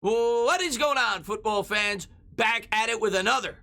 What is going on, football fans? Back at it with another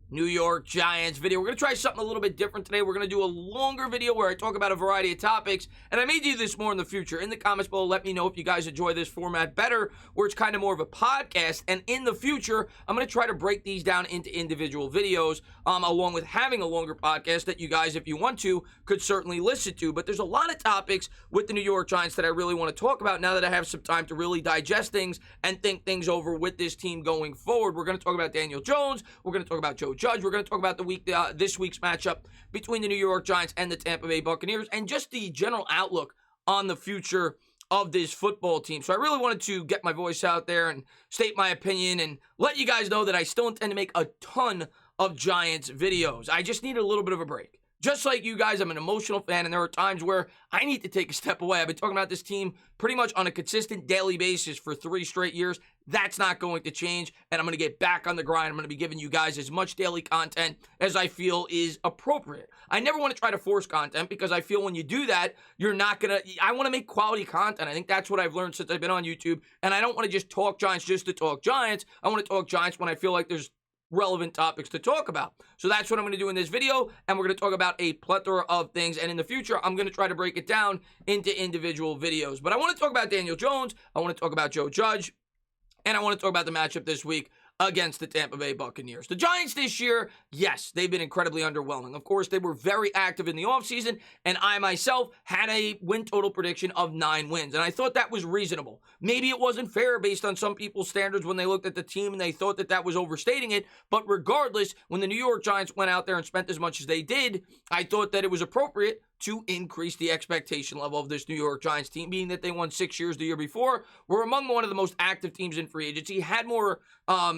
New York Giants video. We're going to try something a little bit different today. We're going to do a longer video where I talk about a variety of topics, and I may do this more in the future. In the comments below, let me know if you guys enjoy this format better, where it's kind of more of a podcast, and in the future, I'm going to try to break these down into individual videos, along with having a longer podcast that you guys, if you want to, could certainly listen to. But there's a lot of topics with the New York Giants that I really want to talk about now that I have some time to really digest things and think things over with this team going forward. We're going to talk about Daniel Jones. We're going to talk about Joe Judge. We're going to talk about this week's matchup between the New York Giants and the Tampa Bay Buccaneers, and just the general outlook on the future of this football team. So I really wanted to get my voice out there and state my opinion and let you guys know that I still intend to make a ton of Giants videos. I just need a little bit of a break. Just like you guys, I'm an emotional fan, and there are times where I need to take a step away. I've been talking about this team pretty much on a consistent daily basis for 3 straight years. That's not going to change, and I'm going to get back on the grind. I'm going to be giving you guys as much daily content as I feel is appropriate. I never want to try to force content, because I feel when you do that, you're not going to... I want to make quality content. I think that's what I've learned since I've been on YouTube, and I don't want to just talk Giants just to talk Giants. I want to talk Giants when I feel like there's relevant topics to talk about. So that's what I'm going to do in this video, and we're going to talk about a plethora of things, and in the future, I'm going to try to break it down into individual videos. But I want to talk about Daniel Jones, I want to talk about Joe Judge, and I want to talk about the matchup this week against the Tampa Bay Buccaneers. The Giants this year, yes, they've been incredibly underwhelming. Of course, they were very active in the offseason, and I myself had a win total prediction of 9 wins, and I thought that was reasonable. Maybe it wasn't fair based on some people's standards when they looked at the team and they thought that that was overstating it, but regardless, when the New York Giants went out there and spent as much as they did, I thought that it was appropriate to increase the expectation level of this New York Giants team, being that they won 6 years the year before, were among one of the most active teams in free agency, had more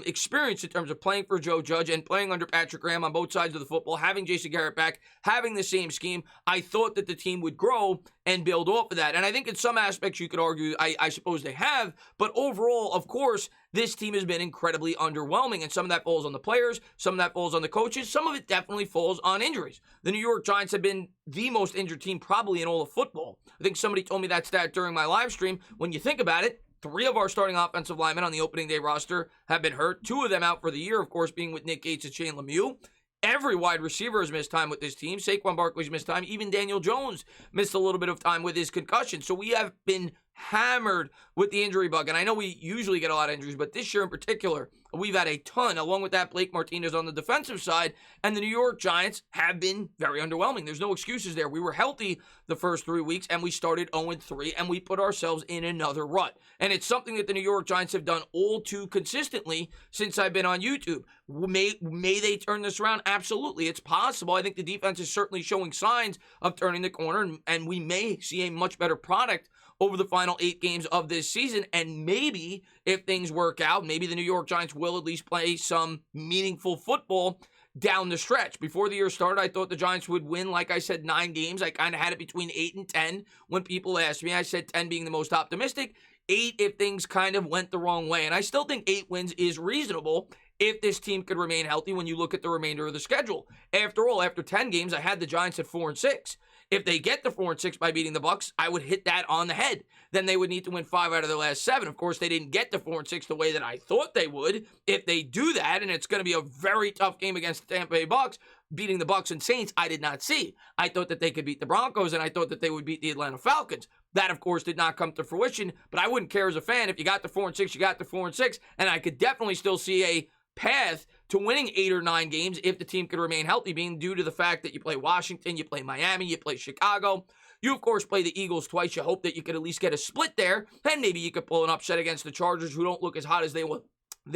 experience in terms of playing for Joe Judge and playing under Patrick Graham on both sides of the football, having Jason Garrett back, having the same scheme. I thought that the team would grow and build off of that. And I think in some aspects you could argue, I suppose they have, but overall, of course, this team has been incredibly underwhelming, and some of that falls on the players, some of that falls on the coaches, some of it definitely falls on injuries. The New York Giants have been the most injured team probably in all of football. I think somebody told me that stat during my live stream. When you think about it, 3 of our starting offensive linemen on the opening day roster have been hurt. 2 of them out for the year, of course, being with Nick Gates and Shane Lemieux. Every wide receiver has missed time with this team. Saquon Barkley's missed time. Even Daniel Jones missed a little bit of time with his concussion. So we have been hammered with the injury bug. And I know we usually get a lot of injuries, but this year in particular, we've had a ton. Along with that, Blake Martinez on the defensive side, and the New York Giants have been very underwhelming. There's no excuses there. We were healthy the first 3 weeks, and we started 0-3, and we put ourselves in another rut. And it's something that the New York Giants have done all too consistently since I've been on YouTube. May they turn this around? Absolutely. It's possible. I think the defense is certainly showing signs of turning the corner, and we may see a much better product over the final 8 games of this season, and maybe if things work out, maybe the New York Giants will at least play some meaningful football down the stretch. Before the year started, I thought the Giants would win, like I said, 9 games. I kind of had it between 8 and 10 when people asked me. I said 10 being the most optimistic, 8 if things kind of went the wrong way, and I still think 8 wins is reasonable if this team could remain healthy when you look at the remainder of the schedule. After all, after 10 games, I had the Giants at 4-6. If they get the 4-6 by beating the Bucs, I would hit that on the head. Then they would need to win 5 out of their last 7. Of course, they didn't get the 4-6 the way that I thought they would. If they do that, and it's going to be a very tough game against the Tampa Bay Bucs, beating the Bucs and Saints, I did not see. I thought that they could beat the Broncos, and I thought that they would beat the Atlanta Falcons. That, of course, did not come to fruition, but I wouldn't care as a fan. If you got the 4-6, you got the 4-6, and I could definitely still see a path to winning 8 or 9 games if the team could remain healthy, being due to the fact that you play Washington, you play Miami, you play Chicago. You, of course, play the Eagles twice. You hope that you could at least get a split there, and maybe you could pull an upset against the Chargers, who don't look as hot as they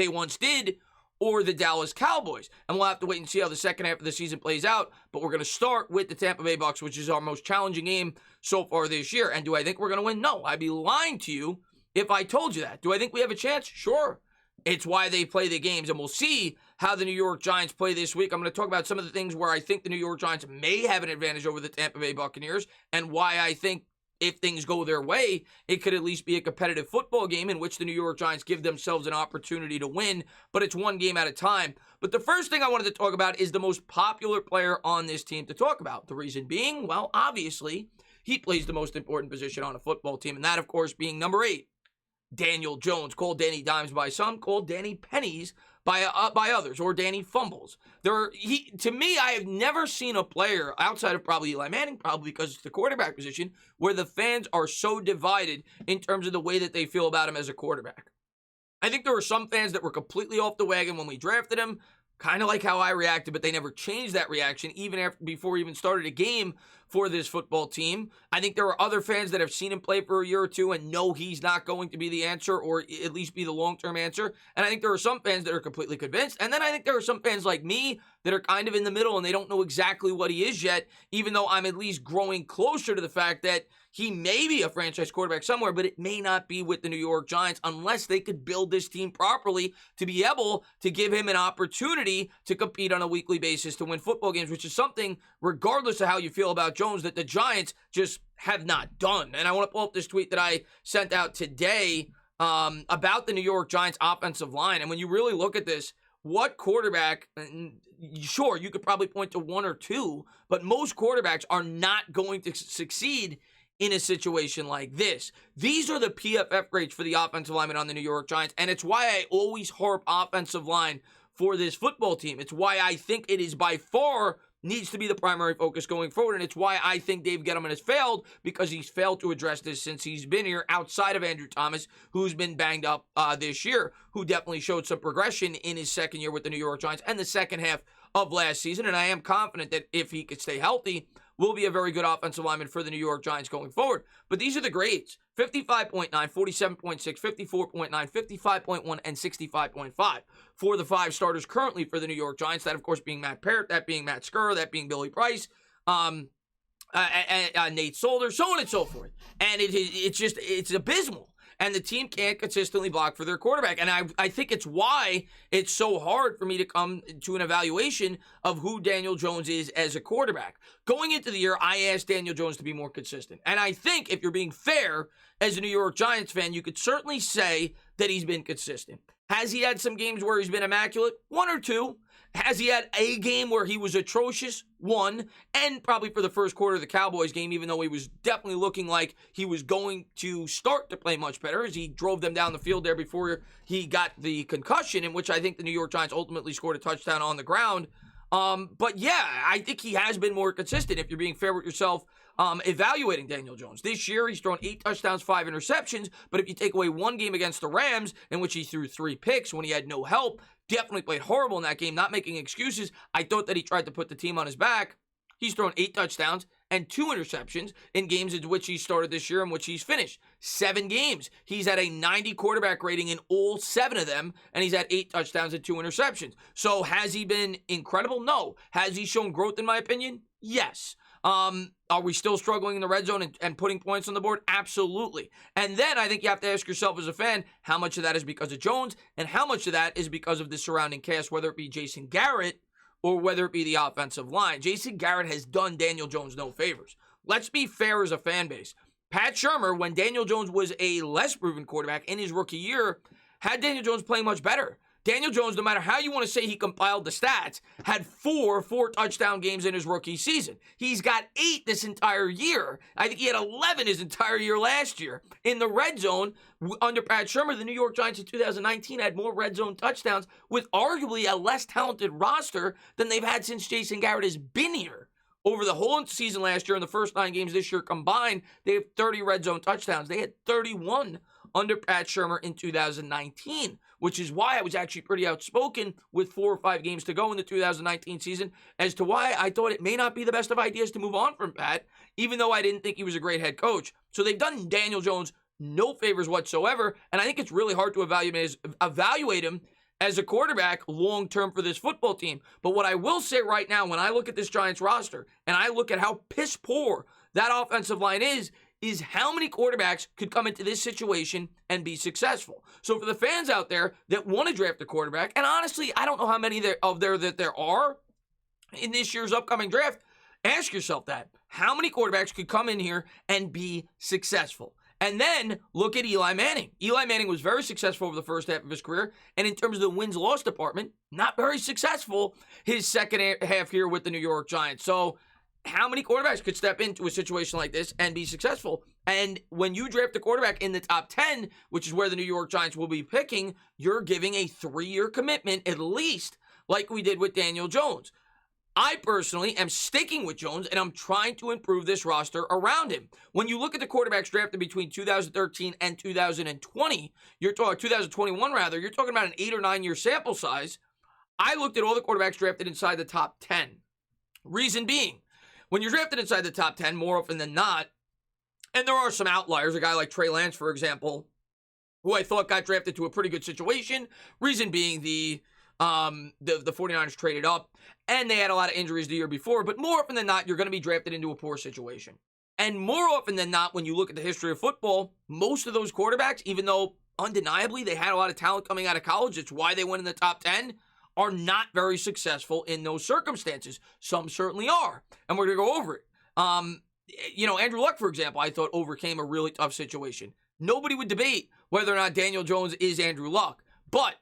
once did, or the Dallas Cowboys. And we'll have to wait and see how the second half of the season plays out, but we're going to start with the Tampa Bay Bucs, which is our most challenging game so far this year. And do I think we're going to win? No. I'd be lying to you if I told you that. Do I think we have a chance? Sure. It's why they play the games, and we'll see how the New York Giants play this week. I'm going to talk about some of the things where I think the New York Giants may have an advantage over the Tampa Bay Buccaneers, and why I think if things go their way, it could at least be a competitive football game in which the New York Giants give themselves an opportunity to win, but it's one game at a time. But the first thing I wanted to talk about is the most popular player on this team to talk about. The reason being, well, obviously, he plays the most important position on a football team, and that, of course, being number 8. Daniel Jones, called Danny Dimes by some, called Danny Pennies by others, or Danny Fumbles. To me, I have never seen a player outside of probably Eli Manning, probably because it's the quarterback position, where the fans are so divided in terms of the way that they feel about him as a quarterback. I think there were some fans that were completely off the wagon when we drafted him, kind of like how I reacted, but they never changed that reaction before he even started a game for this football team. I think there are other fans that have seen him play for a year or two and know he's not going to be the answer, or at least be the long-term answer. And I think there are some fans that are completely convinced. And then I think there are some fans like me that are kind of in the middle and they don't know exactly what he is yet, even though I'm at least growing closer to the fact that he may be a franchise quarterback somewhere, but it may not be with the New York Giants unless they could build this team properly to be able to give him an opportunity to compete on a weekly basis to win football games, which is something, regardless of how you feel about Jones, that the Giants just have not done. And I want to pull up this tweet that I sent out today about the New York Giants offensive line. And when you really look at this, what quarterback, sure, you could probably point to one or two, but most quarterbacks are not going to succeed in a situation like this. These are the PFF grades for the offensive linemen on the New York Giants, and it's why I always harp offensive line for this football team. It's why I think it is by far needs to be the primary focus going forward, and it's why I think Dave Gettleman has failed, because he's failed to address this since he's been here, outside of Andrew Thomas, who's been banged up this year, who definitely showed some progression in his second year with the New York Giants and the second half of last season. And I am confident that if he could stay healthy, will be a very good offensive lineman for the New York Giants going forward. But these are the grades: 55.9, 47.6, 54.9, 55.1, and 65.5 for the five starters currently for the New York Giants. That, of course, being Matt Parrott, that being Matt Skura, that being Billy Price, Nate Solder, so on and so forth. And it's abysmal. And the team can't consistently block for their quarterback. And I think it's why it's so hard for me to come to an evaluation of who Daniel Jones is as a quarterback. Going into the year, I asked Daniel Jones to be more consistent. And I think if you're being fair as a New York Giants fan, you could certainly say that he's been consistent. Has he had some games where he's been immaculate? One or two. Has he had a game where he was atrocious? One. And probably for the first quarter of the Cowboys game, even though he was definitely looking like he was going to start to play much better, as he drove them down the field there before he got the concussion, in which I think the New York Giants ultimately scored a touchdown on the ground. But yeah, I think he has been more consistent if you're being fair with yourself evaluating Daniel Jones. This year, he's thrown 8 touchdowns, 5 interceptions, but if you take away one game against the Rams, in which he threw 3 picks when he had no help, definitely played horrible in that game, not making excuses. I thought that he tried to put the team on his back. He's thrown 8 touchdowns and 2 interceptions in games in which he started this year and which he's finished. 7 games. He's had a 90 quarterback rating in all 7 of them, and he's had 8 touchdowns and 2 interceptions. So has he been incredible? No. Has he shown growth, in my opinion? Yes. Are we still struggling in the red zone and putting points on the board? Absolutely. And then I think you have to ask yourself as a fan, how much of that is because of Jones and how much of that is because of the surrounding cast, whether it be Jason Garrett or whether it be the offensive line. Jason Garrett has done Daniel Jones no favors. Let's be fair as a fan base. Pat Shurmur, when Daniel Jones was a less proven quarterback in his rookie year, had Daniel Jones playing much better. Daniel Jones, no matter how you want to say he compiled the stats, had 4 touchdown games in his rookie season. He's got 8 this entire year. I think he had 11 his entire year last year. In the red zone, under Pat Shurmur, the New York Giants in 2019 had more red zone touchdowns with arguably a less talented roster than they've had since Jason Garrett has been here. Over the whole season last year and the first 9 games this year combined, they have 30 red zone touchdowns. They had 31 under Pat Shurmur in 2019, which is why I was actually pretty outspoken with 4 or 5 games to go in the 2019 season as to why I thought it may not be the best of ideas to move on from Pat, even though I didn't think he was a great head coach. So they've done Daniel Jones no favors whatsoever, and I think it's really hard to evaluate him as a quarterback long-term for this football team. But what I will say right now, when I look at this Giants roster, and I look at how piss poor that offensive line is how many quarterbacks could come into this situation and be successful. So for the fans out there that want to draft a quarterback, and honestly, I don't know how many there are in this year's upcoming draft, ask yourself that. How many quarterbacks could come in here and be successful? And then look at Eli Manning. Eli Manning was very successful over the first half of his career, and in terms of the wins-loss department, not very successful his second half here with the New York Giants. So how many quarterbacks could step into a situation like this and be successful? And when you draft a quarterback in the top 10, which is where the New York Giants will be picking, you're giving a 3-year commitment at least, like we did with Daniel Jones. I personally am sticking with Jones, and I'm trying to improve this roster around him. When you look at the quarterbacks drafted between 2013 and 2020, 2021 rather, you're talking about an 8 or 9 year sample size. I looked at all the quarterbacks drafted inside the top 10. Reason being, when you're drafted inside the top 10, more often than not, and there are some outliers, a guy like Trey Lance, for example, who I thought got drafted to a pretty good situation. Reason being the 49ers traded up, and they had a lot of injuries the year before, but more often than not, you're going to be drafted into a poor situation. And more often than not, when you look at the history of football, most of those quarterbacks, even though undeniably they had a lot of talent coming out of college, it's why they went in the top 10, are not very successful in those circumstances. Some certainly are, and we're going to go over it. Andrew Luck, for example, I thought overcame a really tough situation. Nobody would debate whether or not Daniel Jones is Andrew Luck, but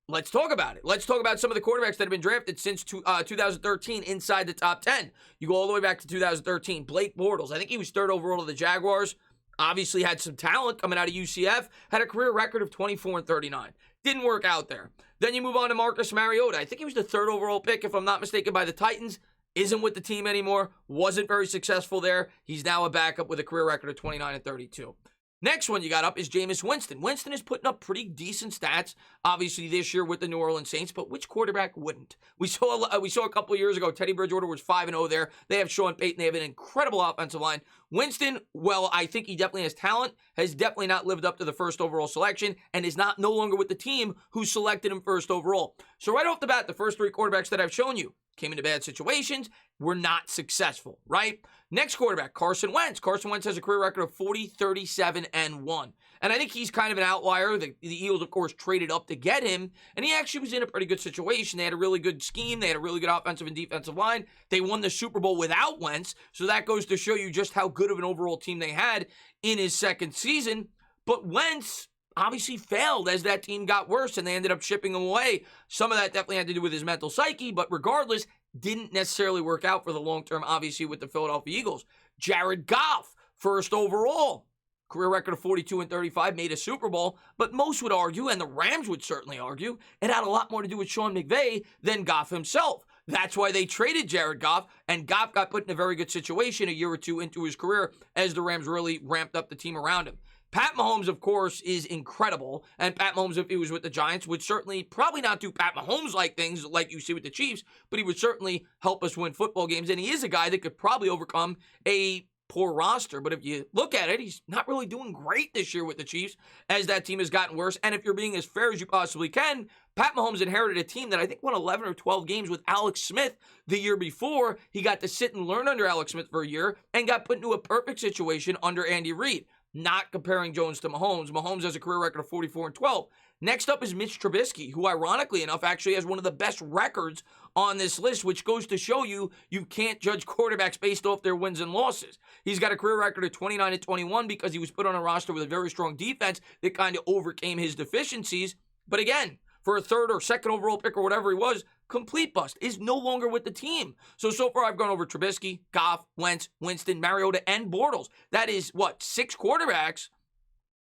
let's talk about it. Let's talk about some of the quarterbacks that have been drafted since 2013 inside the top 10. You go all the way back to 2013. Blake Bortles, I think he was 3rd overall to the Jaguars. Obviously had some talent coming out of UCF. Had a career record of 24-39. Didn't work out there. Then you move on to Marcus Mariota. I think he was the 3rd overall pick, if I'm not mistaken, by the Titans. Isn't with the team anymore. Wasn't very successful there. He's now a backup with a career record of 29-32. Next one you got up is Jameis Winston. Winston is putting up pretty decent stats, obviously, this year with the New Orleans Saints, but which quarterback wouldn't? We saw a couple of years ago, Teddy Bridgewater was 5-0 there. They have Sean Payton. They have an incredible offensive line. Winston, well, I think he definitely has talent, has definitely not lived up to the 1st overall selection, and is no longer with the team who selected him 1st overall. So right off the bat, the first 3 quarterbacks that I've shown you came into bad situations, were not successful, right? Next quarterback, Carson Wentz. Carson Wentz has a career record of 40-37-1. And I think he's kind of an outlier. The Eagles, of course, traded up to get him, and he actually was in a pretty good situation. They had a really good scheme. They had a really good offensive and defensive line. They won the Super Bowl without Wentz, so that goes to show you just how good of an overall team they had in his 2nd season. But Wentz obviously failed as that team got worse, and they ended up shipping him away. Some of that definitely had to do with his mental psyche, but regardless, didn't necessarily work out for the long term, obviously, with the Philadelphia Eagles. Jared Goff, 1st overall, career record of 42-35, made a Super Bowl, but most would argue, and the Rams would certainly argue, it had a lot more to do with Sean McVay than Goff himself. That's why they traded Jared Goff, and Goff got put in a very good situation a year or two into his career as the Rams really ramped up the team around him. Pat Mahomes, of course, is incredible, and Pat Mahomes, if he was with the Giants, would certainly probably not do Pat Mahomes-like things like you see with the Chiefs, but he would certainly help us win football games, and he is a guy that could probably overcome a poor roster. But if you look at it, he's not really doing great this year with the Chiefs as that team has gotten worse. And if you're being as fair as you possibly can, Pat Mahomes inherited a team that I think won 11 or 12 games with Alex Smith the year before. He got to sit and learn under Alex Smith for a year and got put into a perfect situation under Andy Reid. Not comparing Jones to Mahomes. Mahomes has a career record of 44-12. Next up is Mitch Trubisky, who ironically enough actually has one of the best records on this list, which goes to show you can't judge quarterbacks based off their wins and losses. He's got a career record of 29-21 because he was put on a roster with a very strong defense that kind of overcame his deficiencies. But again, for a 3rd or 2nd overall pick or whatever he was, complete bust, is no longer with the team. So far I've gone over Trubisky, Goff, Wentz, Winston, Mariota, and Bortles. That is, 6 quarterbacks?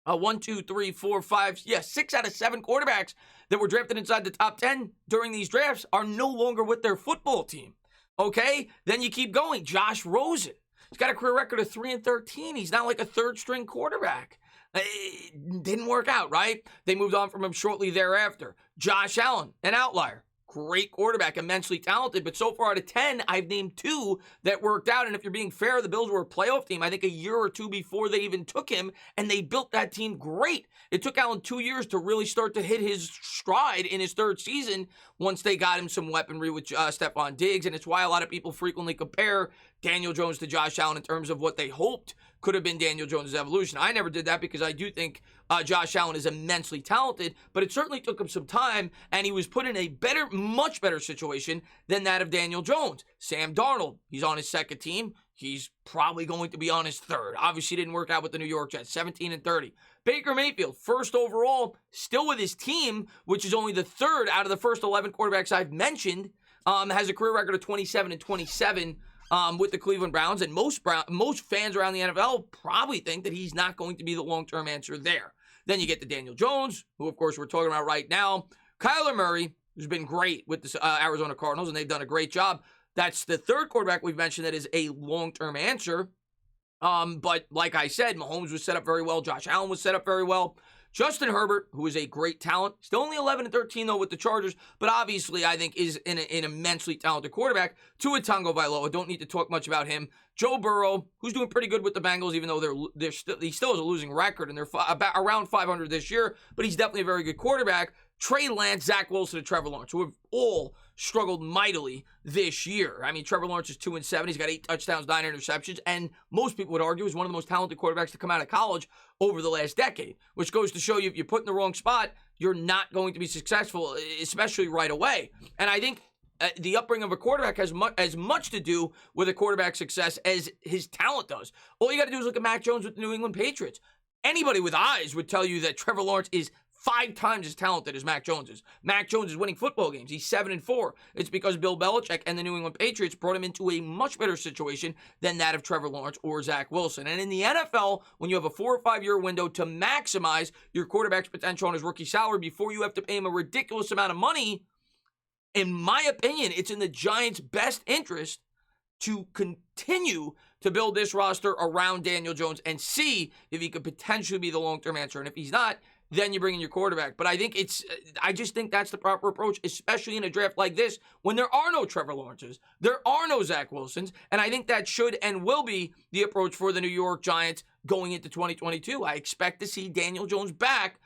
1, 2, 3, 4, 5, 6 out of 7 quarterbacks that were drafted inside the top 10 during these drafts are no longer with their football team. Okay? Then you keep going. Josh Rosen. He's got a career record of 3-13. He's not like a 3rd-string quarterback. It didn't work out, right? They moved on from him shortly thereafter. Josh Allen, an outlier. Great quarterback, immensely talented, but so far out of 10, I've named 2 that worked out. And if you're being fair, the Bills were a playoff team, I think a year or 2 before they even took him, and they built that team great. It took Allen 2 years to really start to hit his stride in his 3rd season once they got him some weaponry with Stephon Diggs, and it's why a lot of people frequently compare Daniel Jones to Josh Allen in terms of what they hoped could have been Daniel Jones' evolution. I never did that because I do think Josh Allen is immensely talented, but it certainly took him some time, and he was put in a much better situation than that of Daniel Jones. Sam Darnold, he's on his 2nd team. He's probably going to be on his 3rd. Obviously didn't work out with the New York Jets, 17-30. Baker Mayfield, 1st overall, still with his team, which is only the 3rd out of the first 11 quarterbacks I've mentioned, has a career record of 27-27. with the Cleveland Browns, and most fans around the NFL probably think that he's not going to be the long-term answer there. Then you get to Daniel Jones, who, of course, we're talking about right now. Kyler Murray, who's been great with the Arizona Cardinals, and they've done a great job. That's the third quarterback we've mentioned that is a long-term answer. But like I said, Mahomes was set up very well. Josh Allen was set up very well. Justin Herbert, who is a great talent, still only 11-13 though with the Chargers, but obviously I think is an immensely talented quarterback. Tua Tagovailoa, don't need to talk much about him. Joe Burrow, who's doing pretty good with the Bengals, even though he still has a losing record and they're about around 500 this year, but he's definitely a very good quarterback. Trey Lance, Zach Wilson, and Trevor Lawrence, who have all struggled mightily this year. I mean, Trevor Lawrence is 2-7. He's got 8 touchdowns, 9 interceptions, and most people would argue is one of the most talented quarterbacks to come out of college over the last decade, which goes to show you if you're put in the wrong spot, you're not going to be successful, especially right away. And I think the upbringing of a quarterback has as much to do with a quarterback's success as his talent does. All you got to do is look at Mac Jones with the New England Patriots. Anybody with eyes would tell you that Trevor Lawrence is 5 times as talented as Mac Jones is. Mac Jones is winning football games. He's 7-4. It's because Bill Belichick and the New England Patriots brought him into a much better situation than that of Trevor Lawrence or Zach Wilson. And in the NFL, when you have a 4 or 5 year window to maximize your quarterback's potential on his rookie salary before you have to pay him a ridiculous amount of money, in my opinion, it's in the Giants' best interest to continue to build this roster around Daniel Jones and see if he could potentially be the long-term answer. And if he's not, then you bring in your quarterback. But I just think that's the proper approach, especially in a draft like this, when there are no Trevor Lawrences, there are no Zach Wilsons, and I think that should and will be the approach for the New York Giants going into 2022. I expect to see Daniel Jones back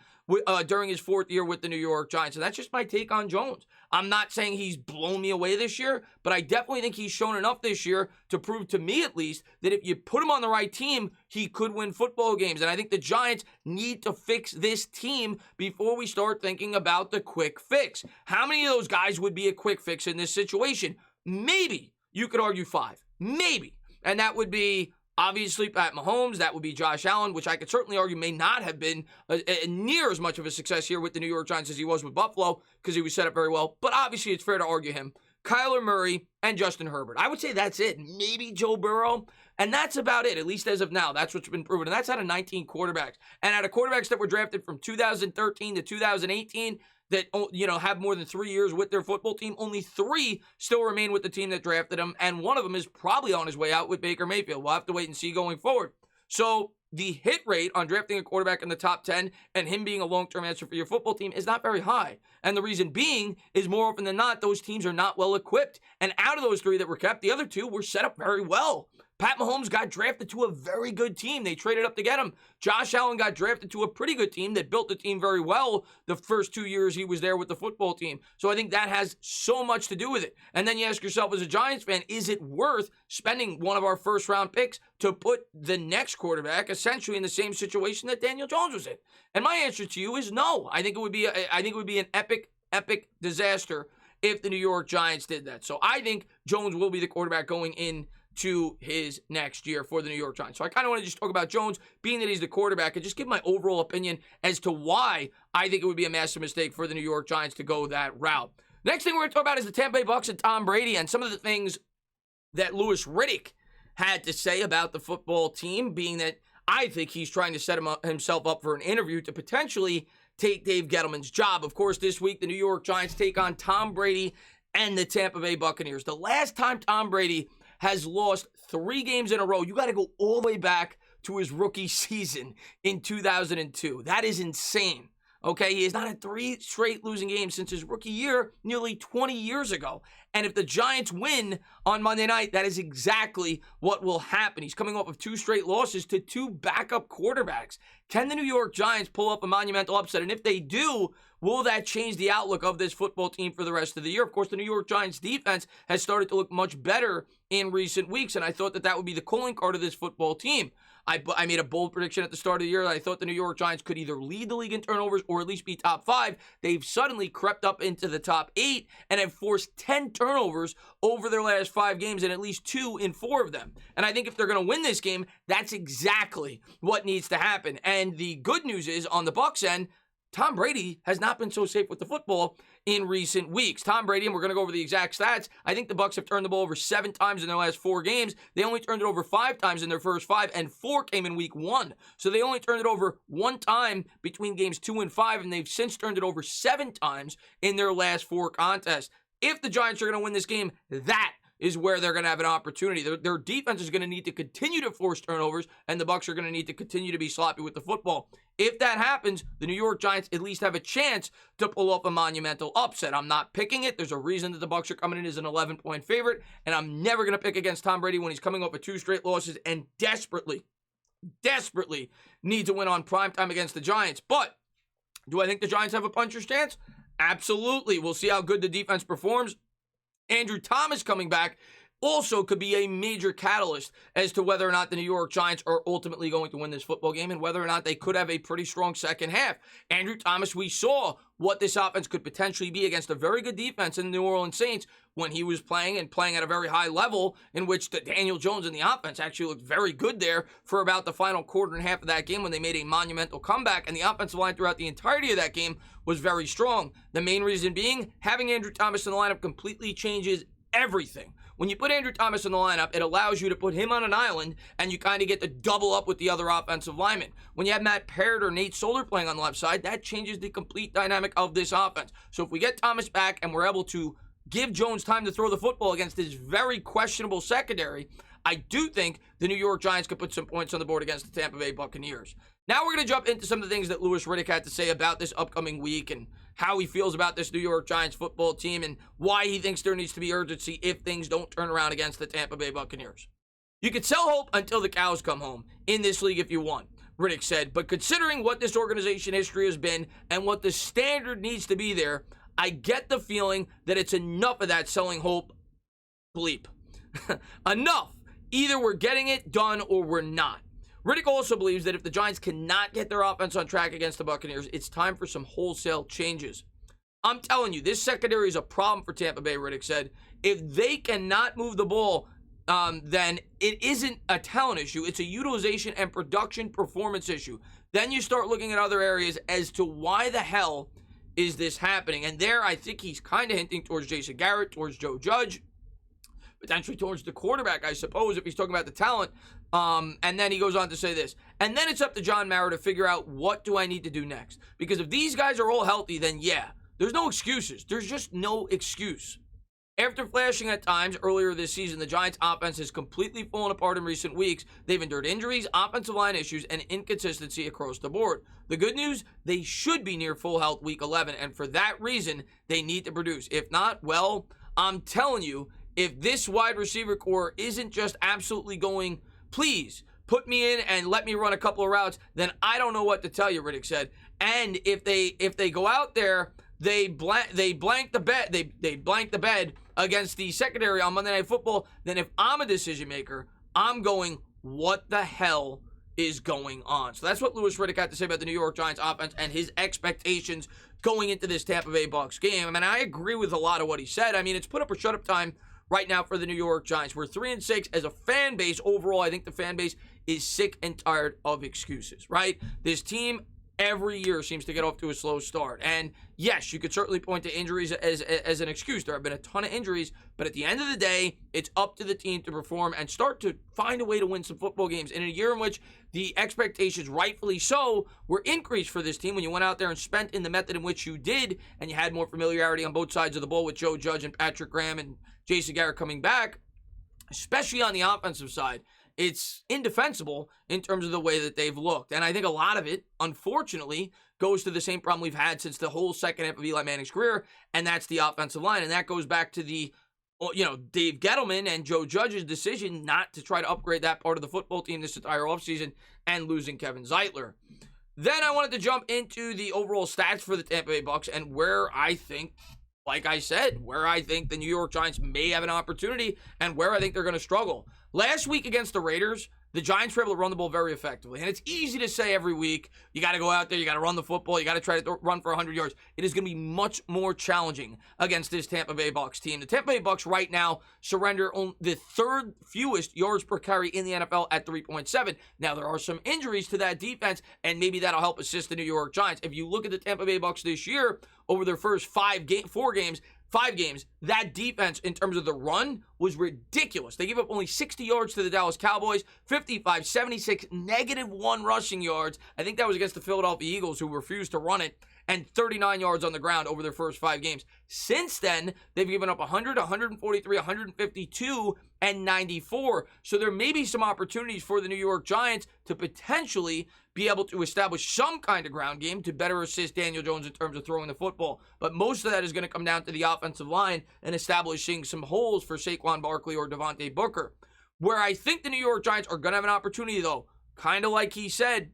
during his 4th year with the New York Giants, and that's just my take on Jones. I'm not saying he's blown me away this year, but I definitely think he's shown enough this year to prove to me at least that if you put him on the right team, he could win football games. And I think the Giants need to fix this team before we start thinking about the quick fix. How many of those guys would be a quick fix in this situation? Maybe. You could argue 5. Maybe. And that would be obviously Pat Mahomes. That would be Josh Allen, which I could certainly argue may not have been near as much of a success here with the New York Giants as he was with Buffalo because he was set up very well. But obviously it's fair to argue him. Kyler Murray and Justin Herbert. I would say that's it. Maybe Joe Burrow. And that's about it, at least as of now. That's what's been proven. And that's out of 19 quarterbacks. And out of quarterbacks that were drafted from 2013 to 2018 that, have more than 3 years with their football team, only 3 still remain with the team that drafted him. And one of them is probably on his way out with Baker Mayfield. We'll have to wait and see going forward. So the hit rate on drafting a quarterback in the top 10 and him being a long-term answer for your football team is not very high. And the reason being is more often than not, those teams are not well equipped. And out of those 3 that were kept, the other 2 were set up very well. Pat Mahomes got drafted to a very good team. They traded up to get him. Josh Allen got drafted to a pretty good team that built the team very well the first 2 years he was there with the football team. So I think that has so much to do with it. And then you ask yourself as a Giants fan, is it worth spending one of our first-round picks to put the next quarterback essentially in the same situation that Daniel Jones was in? And my answer to you is no. I think it would be an epic disaster if the New York Giants did that. So I think Jones will be the quarterback going in to his next year for the New York Giants. So I kind of want to just talk about Jones, being that he's the quarterback, and just give my overall opinion as to why I think it would be a massive mistake for the New York Giants to go that route. Next thing we're going to talk about is the Tampa Bay Bucs and Tom Brady and some of the things that Louis Riddick had to say about the football team, being that I think he's trying to set himself up for an interview to potentially take Dave Gettleman's job. Of course, this week, the New York Giants take on Tom Brady and the Tampa Bay Buccaneers. The last time Tom Brady has lost 3 games in a row, you got to go all the way back to his rookie season in 2002. That is insane. Okay, he has not had 3 straight losing games since his rookie year nearly 20 years ago. And if the Giants win on Monday night, that is exactly what will happen. He's coming off of 2 straight losses to 2 backup quarterbacks. Can the New York Giants pull up a monumental upset? And if they do, will that change the outlook of this football team for the rest of the year? Of course, the New York Giants defense has started to look much better in recent weeks, and I thought that would be the calling card of this football team. I made a bold prediction at the start of the year that I thought the New York Giants could either lead the league in turnovers or at least be top 5. They've suddenly crept up into the top 8 and have forced 10 turnovers over their last 5 games and at least 2 in 4 of them. And I think if they're going to win this game, that's exactly what needs to happen. And the good news is on the Bucs end, Tom Brady has not been so safe with the football in recent weeks. Tom Brady, and we're going to go over the exact stats, I think the Bucs have turned the ball over 7 times in their last 4 games. They only turned it over 5 times in their first 5, and 4 came in week 1. So they only turned it over 1 time between games 2 and 5, and they've since turned it over 7 times in their last 4 contests. If the Giants are going to win this game, that is where they're going to have an opportunity. Their defense is going to need to continue to force turnovers, and the Bucs are going to need to continue to be sloppy with the football. If that happens, the New York Giants at least have a chance to pull off a monumental upset. I'm not picking it. There's a reason that the Bucs are coming in as an 11-point favorite, and I'm never going to pick against Tom Brady when he's coming off of 2 straight losses and desperately need to win on primetime against the Giants. But do I think the Giants have a puncher's chance? Absolutely. We'll see how good the defense performs. Andrew Thomas coming back also could be a major catalyst as to whether or not the New York Giants are ultimately going to win this football game and whether or not they could have a pretty strong second half. Andrew Thomas, we saw what this offense could potentially be against a very good defense in the New Orleans Saints when he was playing at a very high level, in which Daniel Jones and the offense actually looked very good there for about the final quarter and a half of that game when they made a monumental comeback, and the offensive line throughout the entirety of that game was very strong. The main reason being, having Andrew Thomas in the lineup completely changes everything. When you put Andrew Thomas in the lineup, it allows you to put him on an island, and you kind of get to double up with the other offensive linemen. When you have Matt Parrott or Nate Solder playing on the left side, that changes the complete dynamic of this offense. So if we get Thomas back and we're able to give Jones time to throw the football against his very questionable secondary, I do think the New York Giants could put some points on the board against the Tampa Bay Buccaneers. Now we're going to jump into some of the things that Louis Riddick had to say about this upcoming week and how he feels about this New York Giants football team and why he thinks there needs to be urgency if things don't turn around against the Tampa Bay Buccaneers. You can sell hope until the cows come home in this league if you want, Riddick said, but considering what this organization history has been and what the standard needs to be there, I get the feeling that it's enough of that selling hope bleep. Enough. Either we're getting it done or we're not. Riddick also believes that if the Giants cannot get their offense on track against the Buccaneers, it's time for some wholesale changes. I'm telling you, this secondary is a problem for Tampa Bay, Riddick said. If they cannot move the ball, then it isn't a talent issue. It's a utilization and production performance issue. Then you start looking at other areas as to why the hell is this happening. And there, I think he's kind of hinting towards Jason Garrett, towards Joe Judge, potentially towards the quarterback, I suppose, if he's talking about the talent. And then he goes on to say this. And then it's up to John Mara to figure out, what do I need to do next? Because if these guys are all healthy, then yeah, there's no excuses. There's just no excuse. After flashing at times earlier this season, the Giants' offense has completely fallen apart in recent weeks. They've endured injuries, offensive line issues, and inconsistency across the board. The good news, they should be near full health week 11, and for that reason, they need to produce. If not, well, I'm telling you, if this wide receiver core isn't just absolutely going, please put me in and let me run a couple of routes, then I don't know what to tell you, Riddick said. And if they go out there, they blank the bed against the secondary on Monday Night Football, then if I'm a decision maker, I'm going, what the hell is going on? So that's what Louis Riddick had to say about the New York Giants offense and his expectations going into this Tampa Bay Bucs game. I mean, I agree with a lot of what he said. I mean, it's put up or shut up time right now for the New York Giants. We're 3-6 as a fan base. Overall, I think the fan base is sick and tired of excuses, right? This team every year seems to get off to a slow start. And yes, you could certainly point to injuries as an excuse. There have been a ton of injuries, but at the end of the day, it's up to the team to perform and start to find a way to win some football games. In a year in which the expectations, rightfully so, were increased for this team when you went out there and spent in the method in which you did, and you had more familiarity on both sides of the ball with Joe Judge and Patrick Graham and Jason Garrett coming back, especially on the offensive side, it's indefensible in terms of the way that they've looked. And I think a lot of it, unfortunately, goes to the same problem we've had since the whole second half of Eli Manning's career, and that's the offensive line. And that goes back to the, Dave Gettleman and Joe Judge's decision not to try to upgrade that part of the football team this entire offseason and losing Kevin Zeitler. Then I wanted to jump into the overall stats for the Tampa Bay Bucs and where I think, like I said, where I think the New York Giants may have an opportunity and where I think they're going to struggle. Last week against the Raiders, the Giants were able to run the ball very effectively. And it's easy to say every week, you got to go out there, you got to run the football, you got to try to run for 100 yards. It is going to be much more challenging against this Tampa Bay Bucs team. The Tampa Bay Bucs right now surrender on the third fewest yards per carry in the NFL at 3.7. Now, there are some injuries to that defense, and maybe that'll help assist the New York Giants. If you look at the Tampa Bay Bucs this year, over their first 5 games, that defense in terms of the run was ridiculous. They gave up only 60 yards to the Dallas Cowboys, 55, 76, -1 rushing yards. I think that was against the Philadelphia Eagles, who refused to run it, and 39 yards on the ground over their first 5 games. Since then, they've given up 100, 143, 152, and 94. So there may be some opportunities for the New York Giants to potentially be able to establish some kind of ground game to better assist Daniel Jones in terms of throwing the football. But most of that is going to come down to the offensive line and establishing some holes for Saquon Barkley or Devontae Booker. Where I think the New York Giants are going to have an opportunity, though, kind of like he said,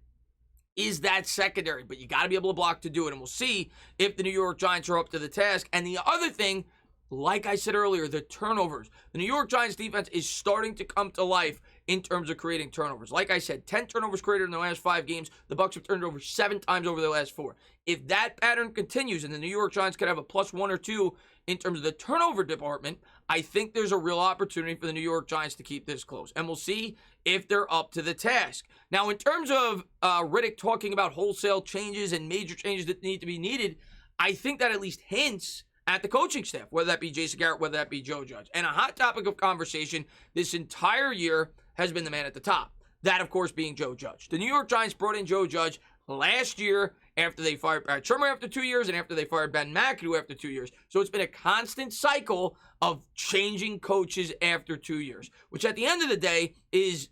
is that secondary. But you got to be able to block to do it. And we'll see if the New York Giants are up to the task. And the other thing, like I said earlier, the turnovers. The New York Giants defense is starting to come to life in terms of creating turnovers. Like I said, 10 turnovers created in the last 5 games. The Bucs have turned over 7 times over the last 4. If that pattern continues and the New York Giants could have a +1 or 2 in terms of the turnover department, I think there's a real opportunity for the New York Giants to keep this close. And we'll see if they're up to the task. Now, in terms of Riddick talking about wholesale changes and major changes that need to be needed, I think that at least hints at the coaching staff, whether that be Jason Garrett, whether that be Joe Judge. And a hot topic of conversation this entire year has been the man at the top. That, of course, being Joe Judge. The New York Giants brought in Joe Judge last year after they fired Brad Shermer after 2 years and after they fired Ben McAdoo after 2 years. So it's been a constant cycle of changing coaches after 2 years, which at the end of the day is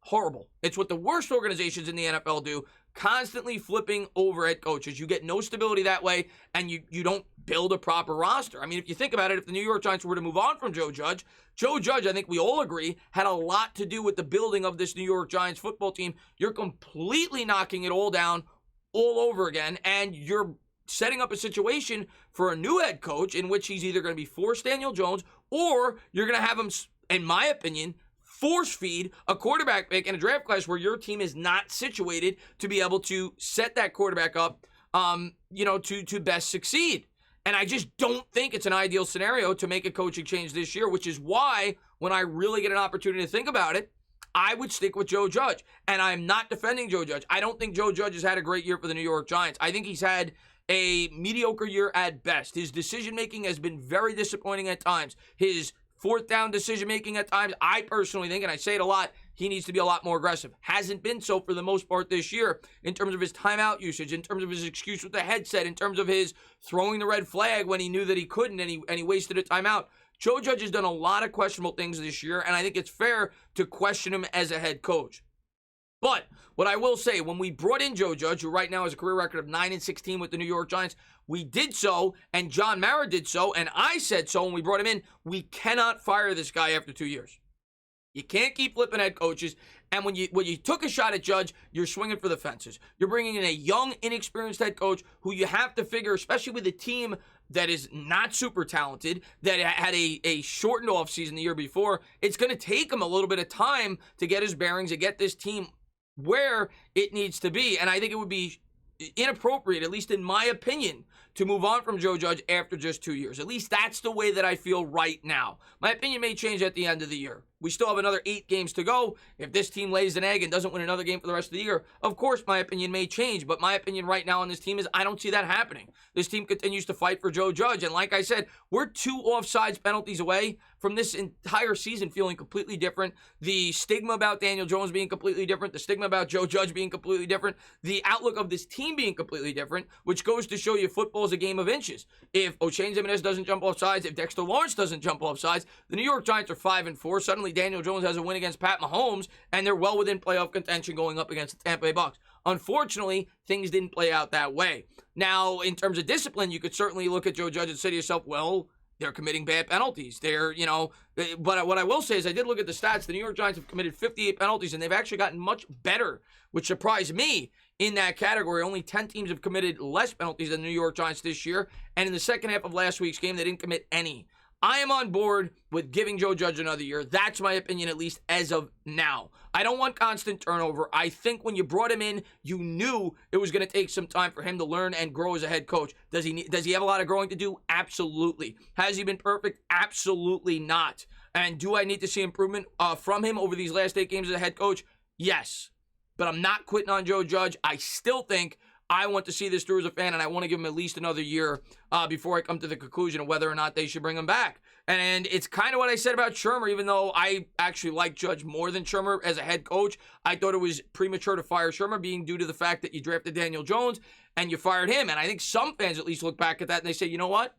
horrible. It's what the worst organizations in the NFL do, constantly flipping over head coaches. You get no stability that way, and you don't build a proper roster. I mean, if you think about it, if the New York Giants were to move on from Joe Judge, I think we all agree, had a lot to do with the building of this New York Giants football team. You're completely knocking it all down all over again, and you're setting up a situation for a new head coach in which he's either going to be forced Daniel Jones, or you're going to have him, in my opinion, force feed a quarterback pick in a draft class where your team is not situated to be able to set that quarterback up, to best succeed. And I just don't think it's an ideal scenario to make a coaching change this year, which is why when I really get an opportunity to think about it, I would stick with Joe Judge. And I'm not defending Joe Judge. I don't think Joe Judge has had a great year for the New York Giants. I think he's had a mediocre year at best. His decision-making has been very disappointing at times. His fourth down decision-making at times, I personally think, and I say it a lot, he needs to be a lot more aggressive. Hasn't been so for the most part this year in terms of his timeout usage, in terms of his excuse with the headset, in terms of his throwing the red flag when he knew that he couldn't and he wasted a timeout. Joe Judge has done a lot of questionable things this year, and I think it's fair to question him as a head coach. But what I will say, when we brought in Joe Judge, who right now has a career record of 9-16 with the New York Giants, we did so, and John Mara did so, and I said so when we brought him in. We cannot fire this guy after 2 years. You can't keep flipping head coaches, and when you took a shot at Judge, you're swinging for the fences. You're bringing in a young, inexperienced head coach who you have to figure, especially with a team that is not super talented, that had a shortened offseason the year before, it's going to take him a little bit of time to get his bearings and get this team where it needs to be. And I think it would be inappropriate, at least in my opinion, to move on from Joe Judge after just 2 years. At least that's the way that I feel right now. My opinion may change at the end of the year. We still have another 8 games to go. If this team lays an egg and doesn't win another game for the rest of the year, of course my opinion may change. But my opinion right now on this team is I don't see that happening. This team continues to fight for Joe Judge. And like I said, we're 2 offsides penalties away from this entire season feeling completely different. The stigma about Daniel Jones being completely different. The stigma about Joe Judge being completely different. The outlook of this team being completely different, which goes to show you football is a game of inches. If O'Shane Ximines doesn't jump off sides, if Dexter Lawrence doesn't jump off sides, the New York Giants are 5-4. Suddenly Daniel Jones has a win against Pat Mahomes, and they're well within playoff contention going up against the Tampa Bay Bucs. Unfortunately, things didn't play out that way. Now, in terms of discipline, you could certainly look at Joe Judge and say to yourself, well, they're committing bad penalties. But what I will say is I did look at the stats. The New York Giants have committed 58 penalties, and they've actually gotten much better, which surprised me in that category. Only 10 teams have committed less penalties than the New York Giants this year, and in the second half of last week's game, they didn't commit any. I am on board with giving Joe Judge another year. That's my opinion, at least as of now. I don't want constant turnover. I think when you brought him in, you knew it was going to take some time for him to learn and grow as a head coach. Does he have a lot of growing to do? Absolutely. Has he been perfect? Absolutely not. And do I need to see improvement from him over these last 8 games as a head coach? Yes. But I'm not quitting on Joe Judge. I still think I want to see this through as a fan, and I want to give him at least another year before I come to the conclusion of whether or not they should bring him back. And it's kind of what I said about Shermer, even though I actually like Judge more than Shermer as a head coach. I thought it was premature to fire Shermer, being due to the fact that you drafted Daniel Jones and you fired him. And I think some fans at least look back at that and they say, you know what?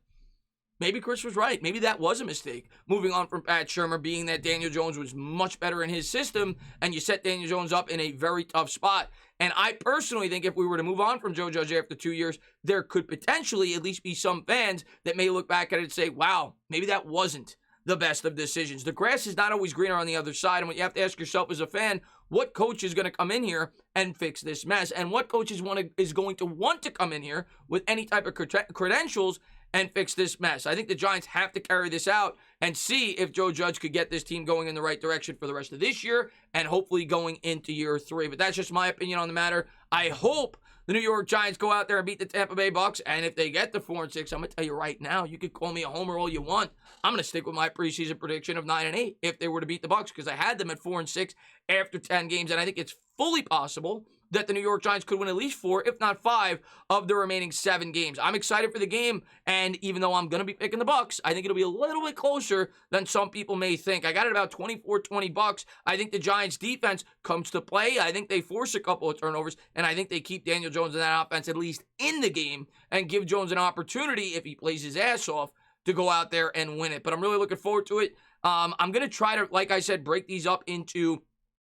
Maybe Chris was right. Maybe that was a mistake. Moving on from Pat Shermer, being that Daniel Jones was much better in his system, and you set Daniel Jones up in a very tough spot. And I personally think if we were to move on from Joe Judge after 2 years, there could potentially at least be some fans that may look back at it and say, wow, maybe that wasn't the best of decisions. The grass is not always greener on the other side. And what you have to ask yourself as a fan, what coach is going to come in here and fix this mess? And what coach is going to want to come in here with any type of credentials and fix this mess? I think the Giants have to carry this out and see if Joe Judge could get this team going in the right direction for the rest of this year and hopefully going into year 3. But that's just my opinion on the matter. I hope the New York Giants go out there and beat the Tampa Bay Bucs, and if they get the 4-6, I'm going to tell you right now, you could call me a homer all you want. I'm going to stick with my preseason prediction of 9-8 if they were to beat the Bucs, because I had them at 4-6 after 10 games, and I think it's fully possible that the New York Giants could win at least 4, if not 5, of the remaining 7 games. I'm excited for the game, and even though I'm going to be picking the Bucs, I think it'll be a little bit closer than some people may think. I got it about 24-20 Bucs. I think the Giants' defense comes to play. I think they force a couple of turnovers, and I think they keep Daniel Jones in that offense at least in the game and give Jones an opportunity, if he plays his ass off, to go out there and win it. But I'm really looking forward to it. I'm going to try to, like I said, break these up into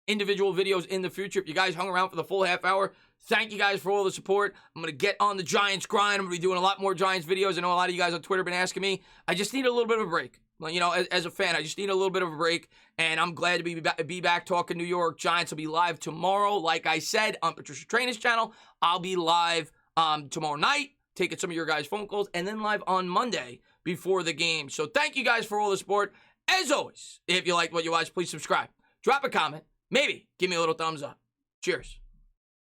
individual videos in the future. If you guys hung around for the full half hour, thank you guys for all the support. I'm going to get on the Giants grind. I'm going to be doing a lot more Giants videos. I know a lot of you guys on Twitter have been asking me. I just need a little bit of a break. You know, as a fan, I just need a little bit of a break, and I'm glad to be back talking New York Giants. I'll be live tomorrow, like I said, on Patricia Traina's channel. I'll be live tomorrow night, taking some of your guys' phone calls, and then live on Monday before the game. So thank you guys for all the support. As always, if you liked what you watched, please subscribe. Drop a comment. Maybe give me a little thumbs up. Cheers.